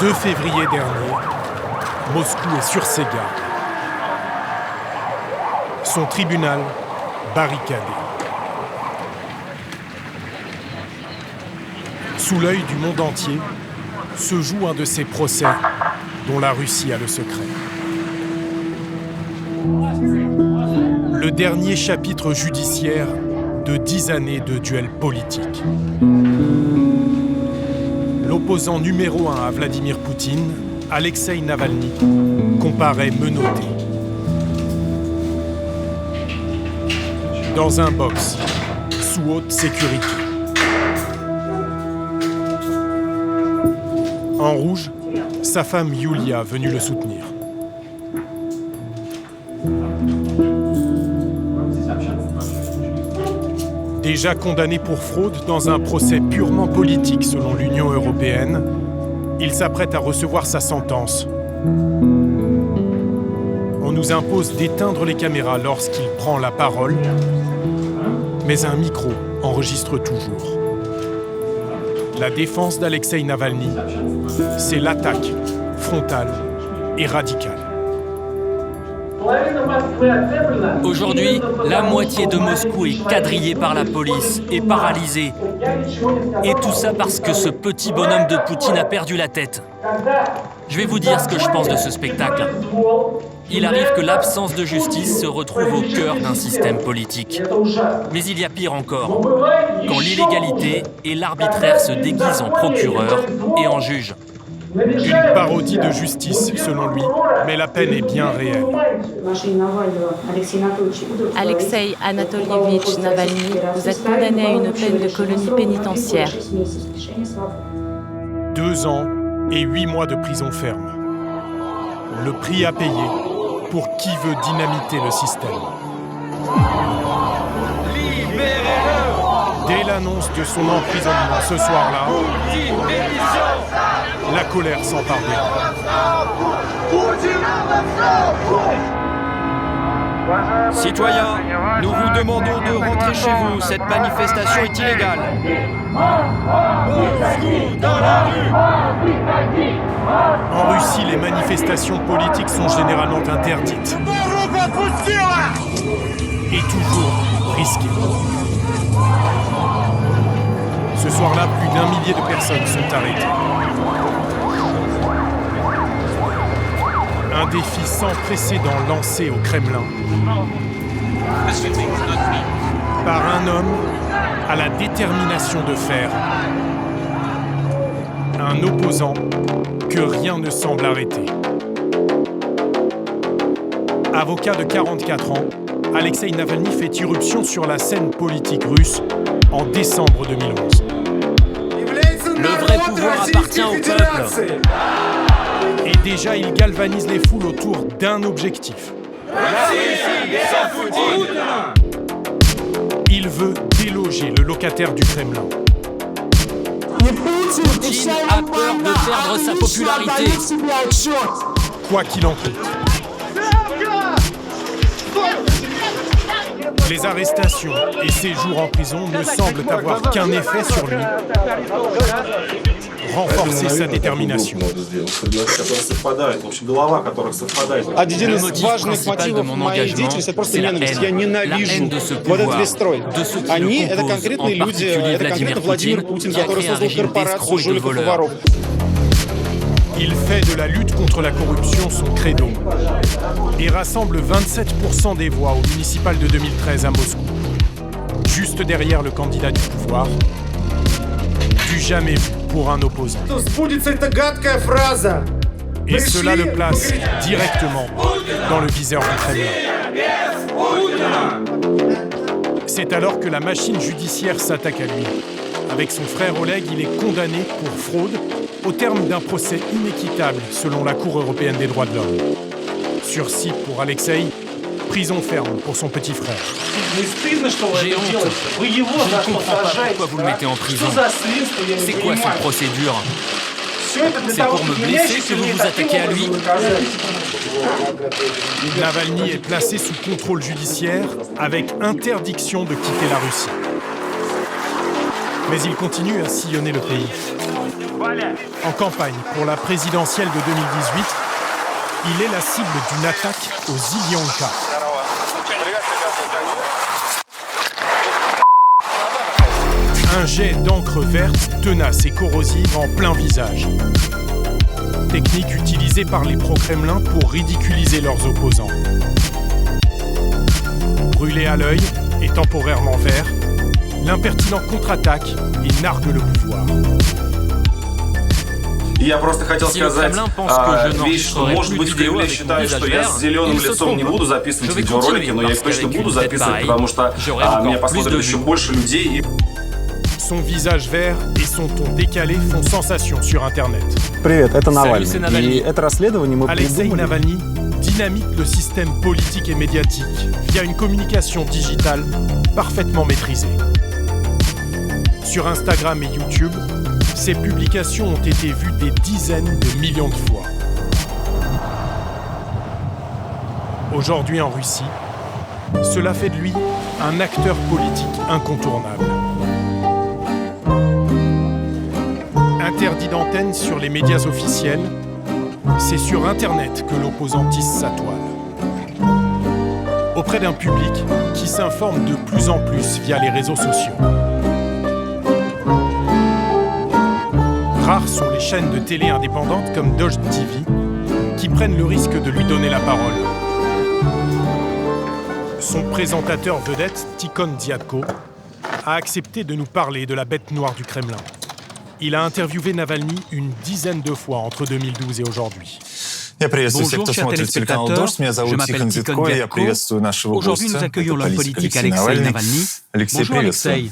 2 février dernier, Moscou est sur ses gardes. Son tribunal barricadé. Sous l'œil du monde entier, se joue un de ces procès dont la Russie a le secret. Le dernier chapitre judiciaire de 10 années de duel politique. L'opposant numéro 1 à Vladimir Poutine, Alexeï Navalny, comparaît menotté. Dans un box, sous haute sécurité. En rouge, sa femme Yulia venue le soutenir. Déjà condamné pour fraude dans un procès purement politique selon l'Union européenne, il s'apprête à recevoir sa sentence. On nous impose d'éteindre les caméras lorsqu'il prend la parole, mais un micro enregistre toujours. La défense d'Alexeï Navalny, c'est l'attaque frontale et radicale. Aujourd'hui, la moitié de Moscou est quadrillée par la police et paralysée. Et tout ça parce que ce petit bonhomme de Poutine a perdu la tête. Je vais vous dire ce que je pense de ce spectacle. Il arrive que l'absence de justice se retrouve au cœur d'un système politique. Mais il y a pire encore, quand l'illégalité et l'arbitraire se déguisent en procureur et en juge. Une parodie de justice, selon lui, mais la peine est bien réelle. Alexeï Anatolievitch Navalny, vous êtes condamné à une peine de colonie pénitentiaire. 2 ans et 8 mois de prison ferme. Le prix à payer pour qui veut dynamiter le système. Dès l'annonce de son emprisonnement ce soir-là, la colère s'empare d'elle. Citoyens, nous vous demandons de rentrer chez vous. Cette manifestation est illégale. En Russie, les manifestations politiques sont généralement interdites. Et toujours risquées. Ce soir-là, plus d'1 millier de personnes sont arrêtées. Un défi sans précédent lancé au Kremlin par un homme à la détermination de faire, un opposant que rien ne semble arrêter. Avocat de 44 ans, Alexeï Navalny fait irruption sur la scène politique russe en décembre 2011. Le vrai pouvoir appartient au peuple. Et déjà, il galvanise les foules autour d'un objectif. Il veut déloger le locataire du Kremlin. Poutine a peur de perdre sa popularité. Quoi qu'il en coûte. Les arrestations et ses jours en prison ne semblent avoir qu'un effet sur lui. Renforcer sa détermination. Le motif principal de mon engagement, c'est la haine de ce pouvoir, de ceux qui le composent, en particulier Vladimir Poutine, qui a créé un régime d'escrocs et de voleurs. Il fait de la lutte contre la corruption son credo et rassemble 27% des voix au municipal de 2013 à Moscou, juste derrière le candidat du pouvoir, du jamais vu pour un opposant. Et cela le place directement dans le viseur du Kremlin. C'est alors que la machine judiciaire s'attaque à lui. Avec son frère Oleg, il est condamné pour fraude au terme d'un procès inéquitable selon la Cour européenne des droits de l'homme. Sursis pour Alexeï, prison ferme pour son petit frère. J'ai honte. Je ne comprends pas pourquoi vous le mettez en prison. C'est quoi cette procédure ? C'est pour me blesser que vous vous attaquez à lui ? Navalny est placé sous contrôle judiciaire avec interdiction de quitter la Russie. Mais il continue à sillonner le pays. En campagne pour la présidentielle de 2018, il est la cible d'une attaque aux Ilianka. Un jet d'encre verte tenace et corrosive en plein visage. Technique utilisée par les pro-Kremlin pour ridiculiser leurs opposants. Brûlé à l'œil et temporairement vert, l'impertinent contre-attaque et nargue le pouvoir. Я просто хотел Si le сказать Kremlin pense que je вещь, что, n'enregistrerai может plus быть, de в vidéos Кремле avec mon считают, visage что я vert, с зеленым il se лицом не trompe. буду записывать Je vais видеоролики, continuer, но я их parce точно qu'avec буду une tête записывать, pareille, потому что j'aurai encore меня plus посмотрит de еще vues. больше людей. Son visage vert et son ton décalé font sensation sur Internet. Привет, это Salut, c'est Навальный. Навальный. И это расследование мы Alexei придумали. Navalny dynamite le système politique et médiatique via une communication digitale parfaitement maîtrisée. Sur Instagram et YouTube, ses publications ont été vues des dizaines de millions de fois. Aujourd'hui en Russie, cela fait de lui un acteur politique incontournable. Interdit d'antenne sur les médias officiels, c'est sur Internet que l'opposant tisse sa toile. Auprès d'un public qui s'informe de plus en plus via les réseaux sociaux. Rares sont les chaînes de télé indépendantes comme Doge TV qui prennent le risque de lui donner la parole. Son présentateur vedette, Tikhon Dyadko, a accepté de nous parler de la bête noire du Kremlin. Il a interviewé Navalny une dizaine de fois entre 2012 et aujourd'hui. Я приветствую всех, Bonjour, кто chers смотрит телеканал téléspectateurs. «Дождь». Меня Je зовут m'appelle Тихон Tikhon Дядко, и я Dyadko. приветствую нашего Aujourd'hui, гостя. nous accueillons Это l'homme politique Alexei Navalny. Алексей, Bonjour приветствую. Alexei.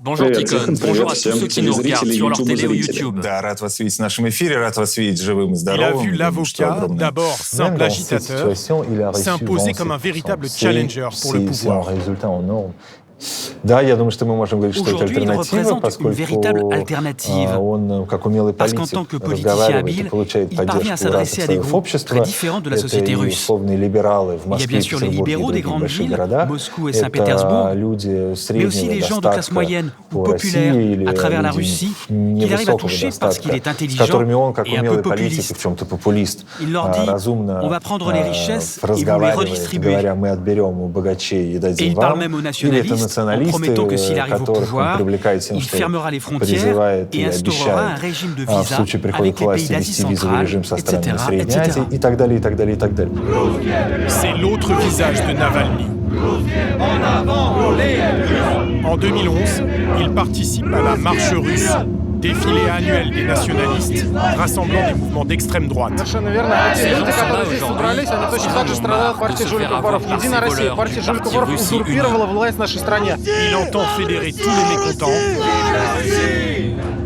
Bonjour Привет, Tikhon, Tikhon, bonjour à привет tous ceux всем qui nous regardent телезрителей sur leur télé ou YouTube. YouTube. Да, рад вас видеть в нашем эфире, рад вас видеть живым и Il a здоровым. vu И думаю, что l'avocat, огромное d'abord simple agitateur, s'imposer comme un véritable challenger pour le pouvoir. Да, я думаю, что мы можем говорить, что это Aujourd'hui, il альтернатива, représente une поскольку véritable alternative. он, как умелый Parce qu'en политик, tant que politicien разговаривает и habile, получает il parvient à поддержку s'adresser разных à des слоев groupes общества. très différents de la société Это и russe. условные либералы в Il y a Москве, bien sûr les Петербурге и libéraux des других grandes больших villes, городах. Moscou et Это Saint-Pétersbourg, люди mais aussi среднего les gens de classe достатка moyenne ou по populaire России или à travers la люди Russie qu'il arrive à невысокого toucher parce qu'il est достатка, с intelligent которыми он, как et un peu умелый политик, populiste. в чем-то популист, Il leur dit, разумно on va prendre les richesses et vous les разговаривает, redistribuer. говоря, мы отберем у богачей и Et дадим il parle вам. même aux Или это nationalistes en promettant que s'il arrive au которых он pouvoir, привлекает тем, il что fermera les frontières призывает et и instaurera un обещает régime de в visa случае прихода avec к les pays власти d'Asie вести визовый centrale, режим со странами etc., Средней etc. Азии и так далее, и так далее, и так далее. C'est l'autre visage de Navalny. En 2011, il participe à la Marche russe, défilé annuel des nationalistes, rassemblant des mouvements d'extrême droite. Совершенно верно. А те люди, которые здесь собрались, они точно так же страдают партией жуликов воров. Единая Россия, партия жуликов воров узурпировала власть в нашей стране. Il entend fédérer tous les mécontents,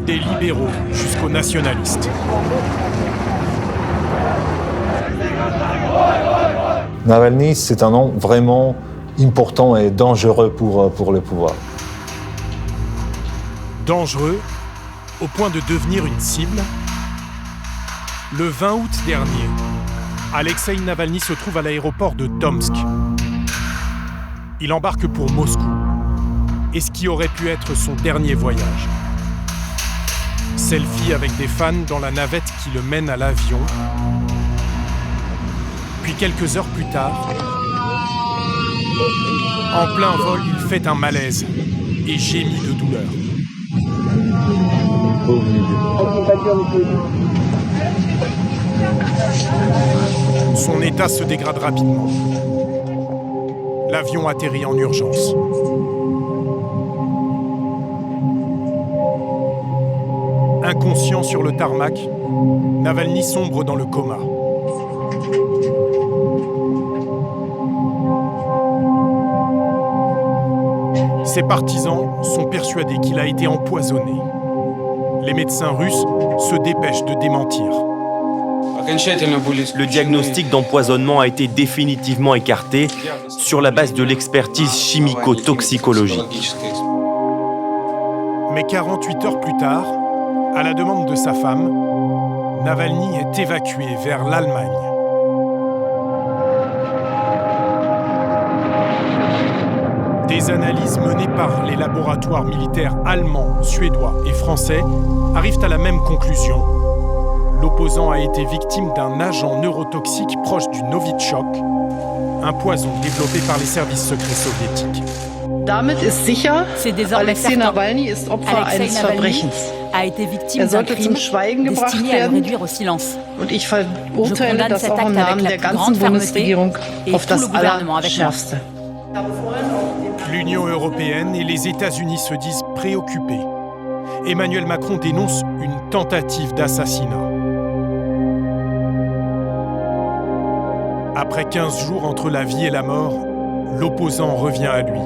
des libéraux jusqu'aux nationalistes. Navalny, c'est un nom vraiment important et dangereux pour le pouvoir. Dangereux, au point de devenir une cible. Le 20 août dernier, Alexei Navalny se trouve à l'aéroport de Tomsk. Il embarque pour Moscou, et ce qui aurait pu être son dernier voyage. Selfie avec des fans dans la navette qui le mène à l'avion. Puis quelques heures plus tard, en plein vol, il fait un malaise et gémit de douleur. Son état se dégrade rapidement. L'avion atterrit en urgence. Inconscient sur le tarmac, Navalny sombre dans le coma. Ses partisans sont persuadés qu'il a été empoisonné. Les médecins russes se dépêchent de démentir. Le diagnostic d'empoisonnement a été définitivement écarté sur la base de l'expertise chimico-toxicologique. Mais 48 heures plus tard, à la demande de sa femme, Navalny est évacué vers l'Allemagne. Des analyses menées par les laboratoires militaires allemands, suédois et français arrivent à la même conclusion. L'opposant a été victime d'un agent neurotoxique proche du Novichok, un poison développé par les services secrets soviétiques. Damit ist sicher, C'est désormais Alexei certain. Nawalny ist Opfer Alexei eines Navalny Verbrechens. a été victime Er d'un sollte crime zum Schweigen gebracht destiné à le werden. réduire au silence. Und ich Je verurteile condamne das cet auch im acte Namen avec la der plus ganzen grande fermeté Bundesregierung et auf tout das le gouvernement avec moi. Allerschärfste. L'Union européenne et les États-Unis se disent préoccupés. Emmanuel Macron dénonce une tentative d'assassinat. Après 15 jours entre la vie et la mort, l'opposant revient à lui.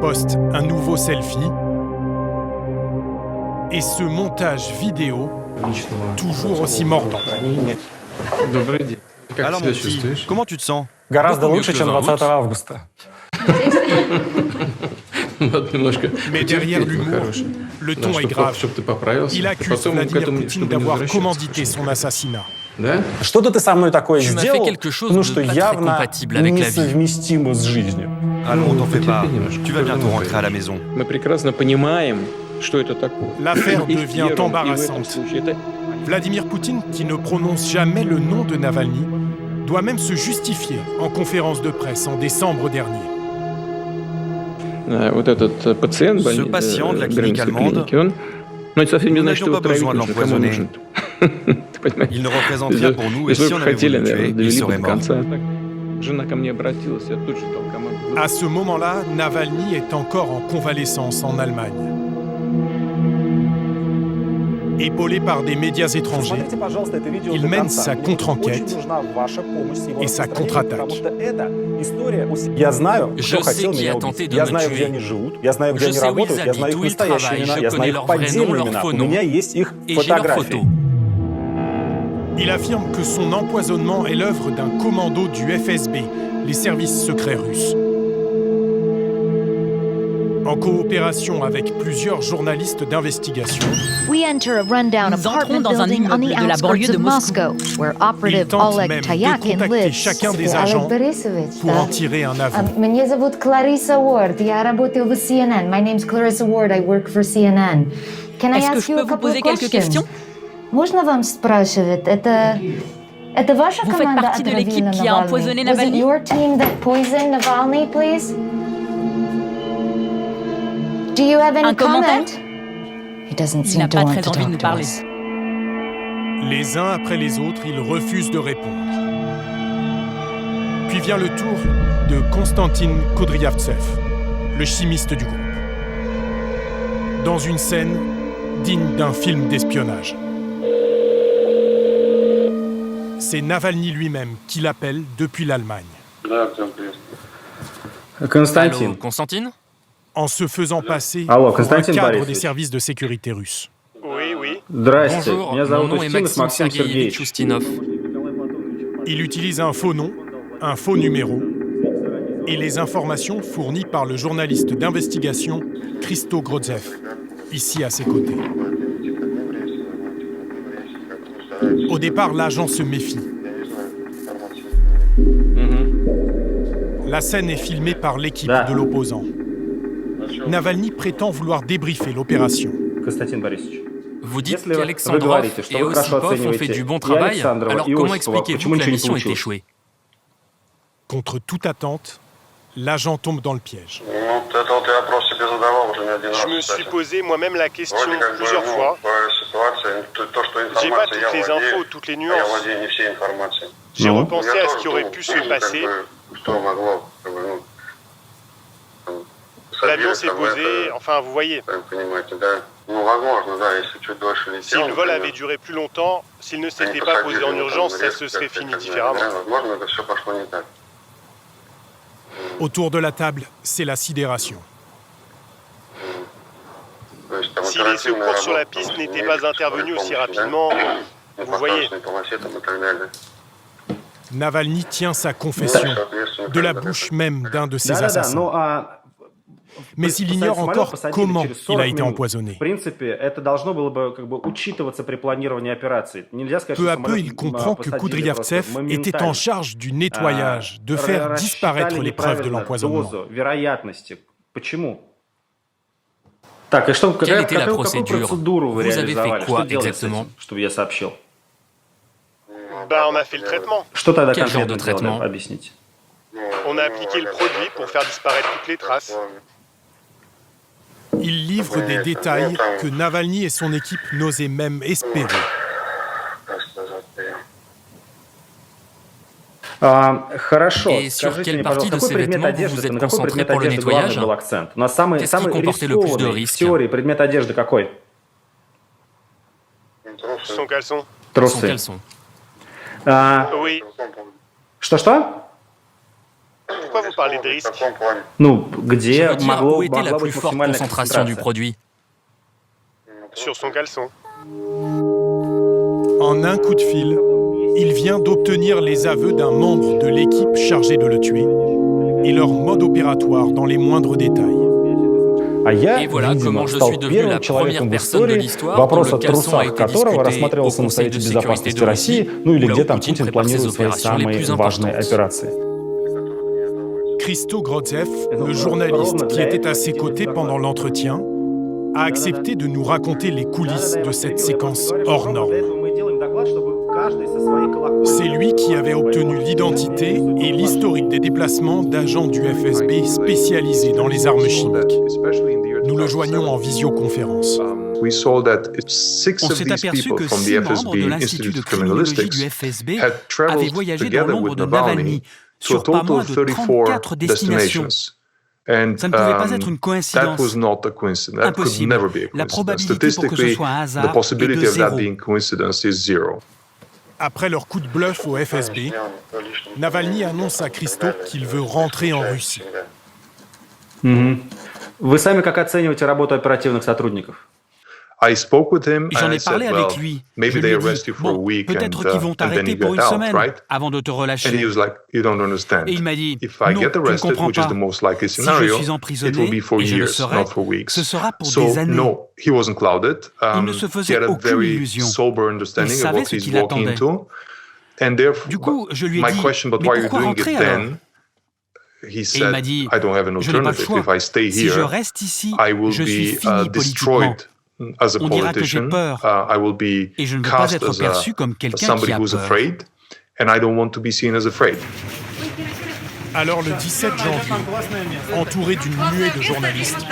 Poste un nouveau selfie et ce montage vidéo toujours aussi mordant. Alors mon petit, comment tu te sens? Гораздо Beaucoup mieux лучше, que чем le 20 августа. Mais derrière l'humour, le ton est grave. Il accuse Vladimir Poutine d'avoir commandité son assassinat. Что-то ты со мной такое Tu m'as fait сделал, quelque chose ну de что pas très явно compatible avec la vie. несовместимо с жизнью. Allons, t'en fais pas. Tu vas bientôt rentrer à la maison. Мы прекрасно понимаем, что это такое. L'affaire И в devient первом, и в этом embarrassante. случае это Vladimir Poutine, qui ne prononce jamais le nom de Navalny, doit même se justifier en conférence de presse en décembre dernier. вот этот пациент Ce patient de la clinique Бременской allemande, клиники, он, ну, это совсем не nous значит, n'avions что pas его besoin de травить нужно, кому l'empoisonner. нужно. Ты понимаешь? Il ne représente rien pour nous et Если si бы on avait хотели, voulu le наверное, tuer, il довели бы serait до mort. конца. Так, жена ко мне обратилась, я тут же дал команду. À ce moment-là, Navalny est encore en convalescence en Allemagne. Épaulé par des médias étrangers, il mène sa contre-enquête et sa contre-attaque. Я знаю, Je кто sais хотел qui меня a убить. tenté de Я me знаю, tuer. где они живут, я знаю, где Je они sais où ils работают, я знаю habitent, их où ils настоящие travaillent, имена, je я знаю connais их leur vrai nom, поддельные leurs имена. faux У noms. меня есть их Et j'ai leurs фотографии. photos. Il affirme que son empoisonnement est l'œuvre d'un commando du FSB, les services secrets russes. En coopération avec plusieurs journalistes d'investigation, We enter a rundown Nous entrons apartment dans un building on the immeuble de la banlieue outskirts de of Moscou. Moscow, where il operative tente Oleg même de Tayakin contacter lives. chacun des agents pour en tirer un aveu. Меня зовут Клариса Уорд. Я работаю в CNN. My name's Clarissa Ward. I work for CNN. Can I Est-ce que ask je you peux a vous couple poser of quelques questions? Можно вам спрашивать? Это ваша Vous faites команда partie de l'équipe отравила qui a empoisonné Navalny? Was it your team that poisoned Navalny, please? Do you have any Un commentaire? comment? He doesn't Il seem n'a to pas want très to envie de talk nous to parler. us. Les uns après les autres, ils refusent de répondre. Puis vient le tour de Konstantin Kudryavtsev, le chimiste du groupe. Dans une scène digne d'un film d'espionnage. C'est Navalny lui-même qui l'appelle depuis l'Allemagne. Константин. Allô, Constantine? En se faisant passer Allô, pour un Konstantin cadre Borisovich. des services de sécurité russes. Здрасте, Bonjour, меня mon зовут nom est Устинов Maxime Максим Sergueïevitch Сергеевич. Ustinov. Il utilise un faux nom, un faux numéro et les informations fournies par le journaliste d'investigation Christo Grotzev, ici à ses côtés. Au départ, l'agent se méfie. La scène est filmée par l'équipe de l'opposant. Navalny prétend vouloir débriefer l'opération. Константин Борисович. Vous dites Если вы qu'Alexandrov говорите, что et вы хорошо Osipov ont fait оцениваете du bon и travail, Александрова, alors и comment Осипова, expliquez-vous почему que la ничего не mission ait получилось? échoué? Contre toute attente, l'agent tombe dans le piège. Je me suis posé moi-même la question plusieurs fois. J'ai pas toutes les infos, toutes les nuances. J'ai repensé à ce qui aurait pu se passer. L'avion s'est posé, enfin vous voyez. Si le vol avait duré plus longtemps, s'il ne s'était pas posé en urgence, ça se serait fini différemment. Autour de la table, c'est la sidération. Si les secours sur la piste n'étaient pas intervenus aussi rapidement, vous voyez. Navalny tient sa confession de la bouche même d'un de ses assassins. mais il ignore encore comment il a été empoisonné. Peu à peu, il comprend que Kudryavtsev était en charge du nettoyage, de faire disparaître les preuves de l'empoisonnement. Quelle était la procédure? Vous avez fait quoi exactement? On a fait le traitement. Quel genre de traitement? On a appliqué le produit pour faire disparaître toutes les traces. Il livre des détails que Navalny et son équipe n'osaient même espérer. Et sur quelle partie de ces vêtements vous vous êtes concentré pour le nettoyage? Qu'est-ce qui comportait le plus de risques? Son caleçon. Son caleçon. Oui. Pourquoi vous parlez de risque? Je veux dire, où était la plus forte concentration du produit? Sur son caleçon. En un coup de fil, il vient d'obtenir les aveux d'un membre de l'équipe chargée de le tuer et leur mode opératoire dans les moindres détails. Et voilà comment je suis devenu la première personne de l'histoire dont le caleçon a été discuté au Conseil de sécurité de Russie, où là où Poutine prépare ses opérations les plus importantes. Christo Grodzev, le journaliste qui était à ses côtés pendant l'entretien, a accepté de nous raconter les coulisses de cette séquence hors norme. C'est lui qui avait obtenu l'identité et l'historique des déplacements d'agents du FSB spécialisés dans les armes chimiques. Nous le joignons en visioconférence. On s'est aperçu que 6 membres de l'Institut de criminologie du FSB avaient voyagé dans l'ombre de Navalny sur pas moins de 34 destinations. Ça ne pouvait pas être une coïncidence. Impossible. La probabilité pour que ce soit un hasard est de 0. Après leur coup de bluff au FSB, Navalny annonce à Christo qu'il veut rentrer en Russie. Вы сами как оцениваете работу оперативных сотрудников? J'en ai parlé avec lui. Je lui ai dit, bon, peut-être qu'ils vont t'arrêter pour une semaine avant de te relâcher. Et il m'a dit, non, tu ne comprends pas. Si je suis emprisonné, et je le serai, ce sera pour des années. Il ne se faisait aucune illusion. Il savait ce qui l'attendait. Du coup, je lui ai dit, mais pourquoi rentrer alors? Et il m'a dit, je n'ai pas le choix. Si je reste ici, je suis fini politiquement. On dira que j'ai peur, et je ne veux pas être perçu comme quelqu'un qui a peur. Alors le 17 janvier, entouré d'une nuée de journalistes,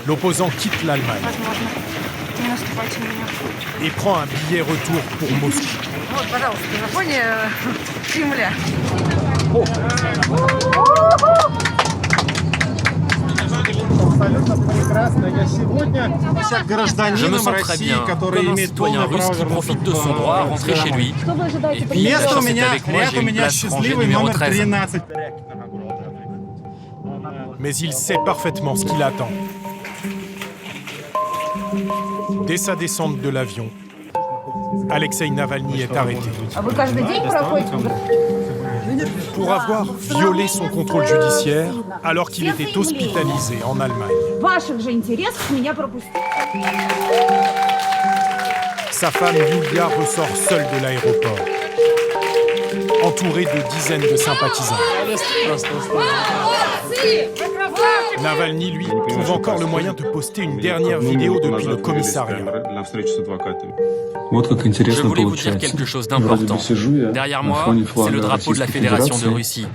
l'opposant quitte l'Allemagne et prend un billet retour pour Moscou. Je me sens très bien, comme un citoyen russe qui profite de son droit à rentrer chez lui. Et puis, la chance est avec moi, j'ai une place rangée numéro 13. Mais il sait parfaitement ce qui l'attend. Dès sa descente de l'avion, Alexei Navalny est arrêté. Pour avoir violé son contrôle judiciaire alors qu'il était hospitalisé en Allemagne. Sa femme Yulia ressort seule de l'aéroport, entourée de dizaines de sympathisants. Navalny, lui, trouve encore le moyen de poster une dernière vidéo depuis le commissariat. Je voulais vous dire quelque chose d'important. Derrière moi, c'est le drapeau de la Fédération de Russie.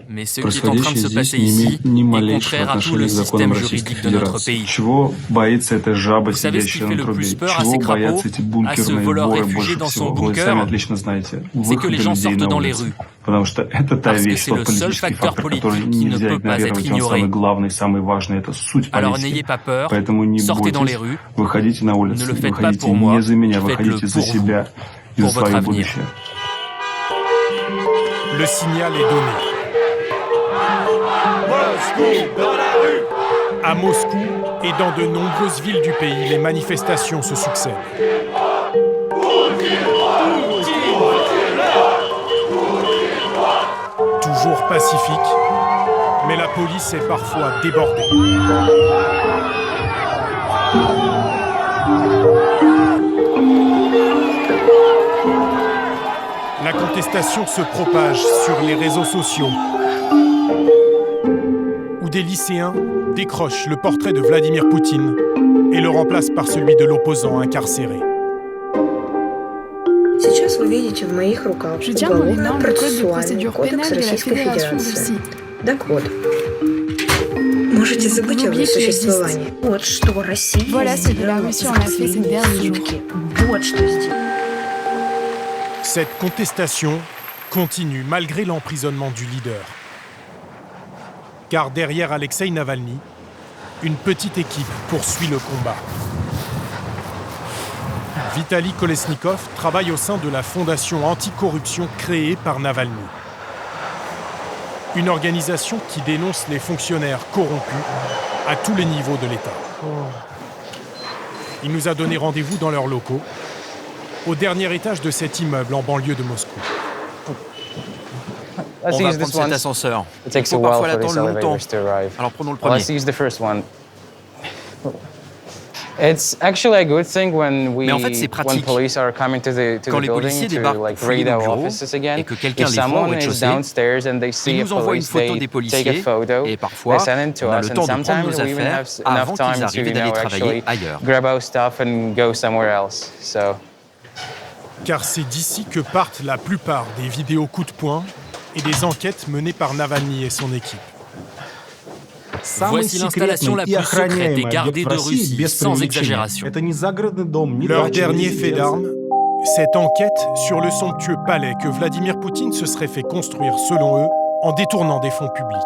Mais ce qui est en train de se passer ici est contraire à tout le système juridique de notre pays. Vous savez ce qui fait le plus peur à ces crapauds, à ce voleur réfugié dans son bunker? C'est que les gens sortent dans les rues. Parce que c'est le seul facteur politique qui ne peut pas être ignoré. Alors n'ayez pas peur, sortez dans les rues. Ne le faites pas pour moi, faites-le pour votre avenir. Le signal est donné. Moscou dans la rue. À Moscou et dans de nombreuses villes du pays, les manifestations se succèdent. Toujours pacifiques, Mais la police est parfois débordée. La contestation se propage sur les réseaux sociaux, où des lycéens décrochent le portrait de Vladimir Poutine et le remplacent par celui de l'opposant incarcéré. Je tiens dans les mains le code de procédure pénale de la Fédération Russie. Voilà ce que la Russie en a fait ces derniers jours. Cette contestation continue malgré l'emprisonnement du leader. Car derrière Alexeï Navalny, une petite équipe poursuit le combat. Vitali Kolesnikov travaille au sein de la fondation anticorruption créée par Navalny. Une organisation qui dénonce les fonctionnaires corrompus à tous les niveaux de l'État. Il nous a donné rendez-vous dans leurs locaux, au dernier étage de cet immeuble en banlieue de Moscou. On va prendre cet ascenseur. Il faut parfois l'attendre longtemps. Alors prenons le premier. Mais en fait, c'est pratique. Quand les policiers débarquent pour fouiller nos bureaux et que quelqu'un les voit au rez-de-chaussée, ils nous envoient une photo des policiers et parfois, on a le temps de prendre nos affaires avant qu'ils arrivent et d'aller travailler ailleurs. Car c'est d'ici que partent la plupart des vidéos coups de poing et des enquêtes menées par Navalny et son équipe. Voici l'installation la plus secrète et gardée de Russie, sans exagération. Leur dernier fait d'armes, cette enquête sur le somptueux palais que Vladimir Poutine se serait fait construire, selon eux, en détournant des fonds publics.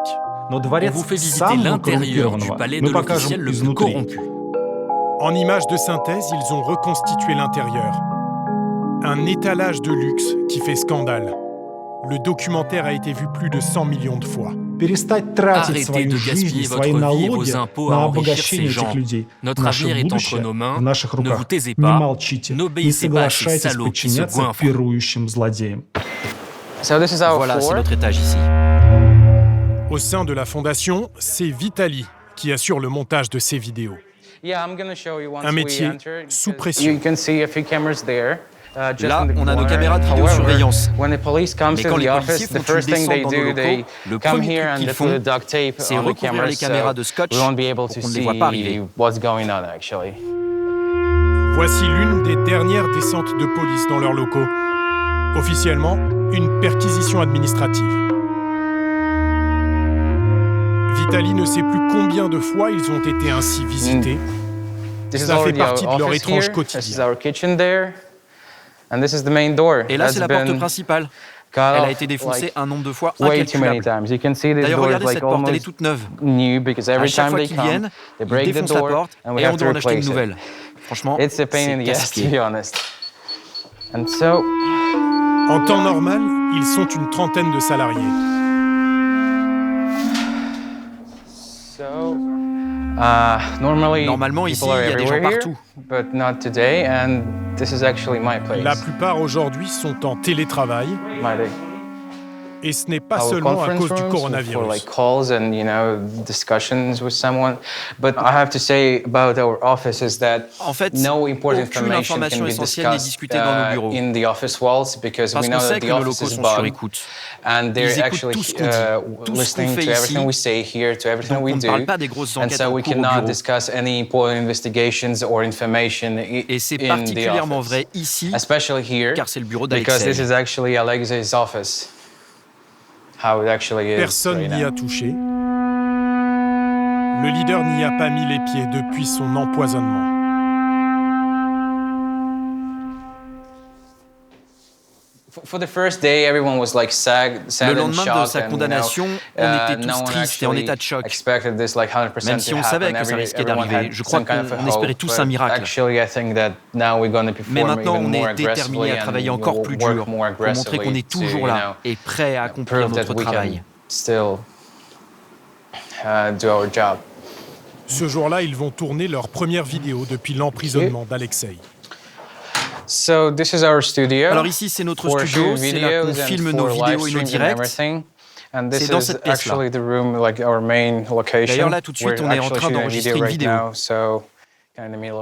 On vous fait visiter l'intérieur du palais de l'officiel le plus corrompu. En images de synthèse, ils ont reconstitué l'intérieur. Un étalage de luxe qui fait scandale. Le documentaire a été vu plus de 100 millions de fois. Arrêtez de gaspiller votre vie et vos impôts à enrichir ces gens. Notre avenir est entre nos mains. Ne vous taisez pas. N'obéissez pas à ces salauds qui se goinfrent. Voilà, c'est notre étage ici. Au sein de la fondation, c'est Vitali qui assure le montage de ces vidéos. Un métier sous pression. Là, on a nos caméras de vidéosurveillance. Mais quand les policiers font une descente dans nos locaux, le premier truc qu'ils font, c'est recouvrir les caméras de scotch pour qu'on ne les voit pas arriver. Voici l'une des dernières descentes de police dans leurs locaux. Officiellement, une perquisition administrative. Vitali ne sait plus combien de fois ils ont été ainsi visités. Ça fait partie de leur étrange quotidien. Et là, c'est la porte principale. Elle a été défoncée un nombre de fois incalculable. D'ailleurs, regardez cette porte, elle est toute neuve. À chaque fois qu'ils viennent, ils défoncent la porte et on doit en acheter une nouvelle. Franchement, c'est casse-pied. En temps normal, ils sont une trentaine de salariés. Normalement, ici, il y a des gens partout. La plupart aujourd'hui sont en télétravail. Et ce n'est pas seulement à cause du coronavirus. En fait, aucune information essentielle n'est discutée dans nos bureaux. Parce qu'on sait que nos locaux sont sur écoute. Ils écoutent tout ce qu'on dit, tout ce qu'on fait ici. Donc on ne parle pas des grosses enquêtes en cours au bureau. Et c'est particulièrement vrai ici, car c'est le bureau d'Alexei. Personne n'y a touché. Le leader n'y a pas mis les pieds depuis son empoisonnement. Le lendemain de sa condamnation, on était tous tristes et en état de choc. Même si on savait que ça risquait d'arriver, je crois qu'on espérait tous un miracle. Mais maintenant, on est déterminés à travailler encore plus dur pour montrer qu'on est toujours là et prêts à accomplir notre travail. Ce jour-là, ils vont tourner leur première vidéo depuis l'emprisonnement d'Alexei. Alors ici, c'est notre studio, c'est là qu'on filme nos vidéos et nos directs. C'est dans cette pièce-là. D'ailleurs, là, tout de suite, on est en train d'enregistrer une vidéo.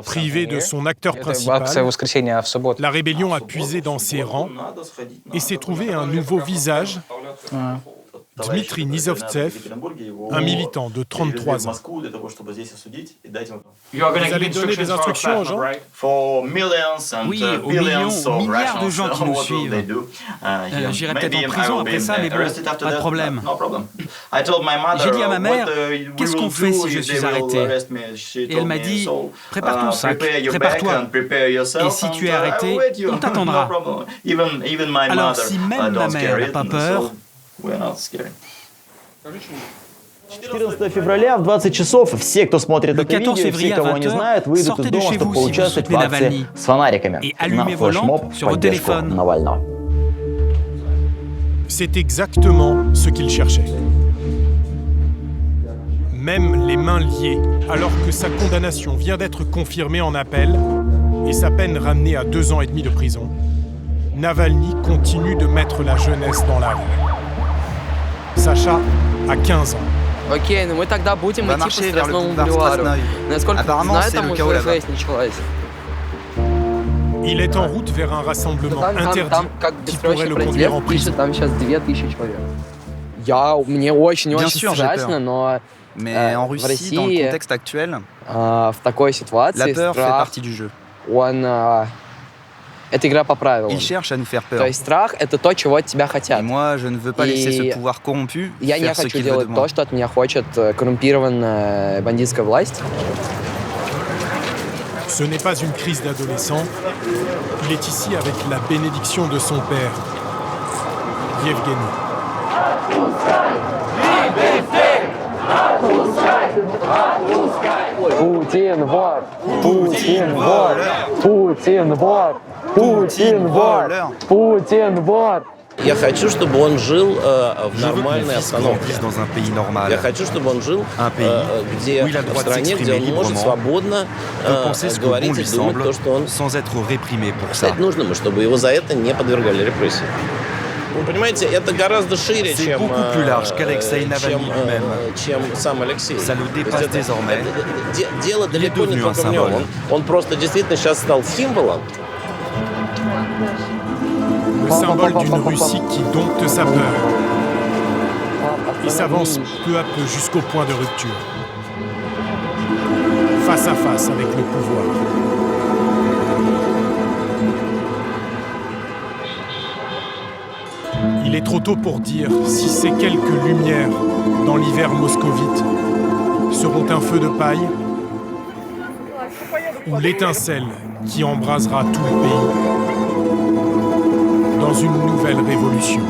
Privé de son acteur principal, la rébellion a puisé dans ses rangs et s'est trouvé un nouveau visage, Dmitri Nizovtsev, un militant de 33 ans. Vous allez donner des instructions aux gens? Oui, aux milliards de gens qui nous suivent. J'irai peut-être en prison après ça, mais bon, pas de problème. J'ai dit à ma mère, qu'est-ce qu'on fait si je suis arrêté? Et elle m'a dit, prépare ton sac, prépare-toi. Et si tu es arrêté, on t'attendra. Alors si même ma mère n'a pas peur, Le 14 février à 20h, sortez de chez vous si vous soutenez Navalny et allumez vos lampes sur vos téléphones. C'est exactement ce qu'il cherchait. Même les mains liées, alors que sa condamnation vient d'être confirmée en appel et sa peine ramenée à 2 ans et demi de prison, Navalny continue de mettre la jeunesse dans la rue. Sacha a 15 ans. Окей, ну мы тогда будем идти по Страстному бульвару. Насколько я знаю, там уже жесть началась. Il est en route vers un rassemblement interdit qui pourrait le conduire en prison. Там сейчас 2000 человек. Мне очень страшно, но mais en Russie, dans le contexte actuel, в такой ситуации la peur fait partie du jeu. Это игра по правилам. Ils cherchent à nous faire peur. То есть страх — это то, чего от тебя хотят. Et moi, je ne veux pas laisser ce pouvoir corrompu faire ce qu'il veut de moi. Я не хочу делать то, что от меня хочет коррумпированная бандитская власть. Ce n'est pas une crise d'adolescent. Il est ici avec la bénédiction de son père, Yevgeny. Poutine вор! Poutine вор! Poutine вор! Poutine вор! Poutine вор! Я хочу, чтобы он жил в нормальной обстановке. Я хочу, чтобы он жил где, в стране, где он может свободно говорить и думать то, что он считает нужным, и чтобы его за это не подвергали репрессии. Вы понимаете, это гораздо шире, чем сам Алексей. Дело далеко не только в нем. Он просто действительно сейчас стал символом. Le symbole d'une Russie qui dompte sa peur et s'avance peu à peu jusqu'au point de rupture, face à face avec le pouvoir. Il est trop tôt pour dire si ces quelques lumières dans l'hiver moscovite seront un feu de paille ou l'étincelle qui embrasera tout le pays dans une nouvelle révolution.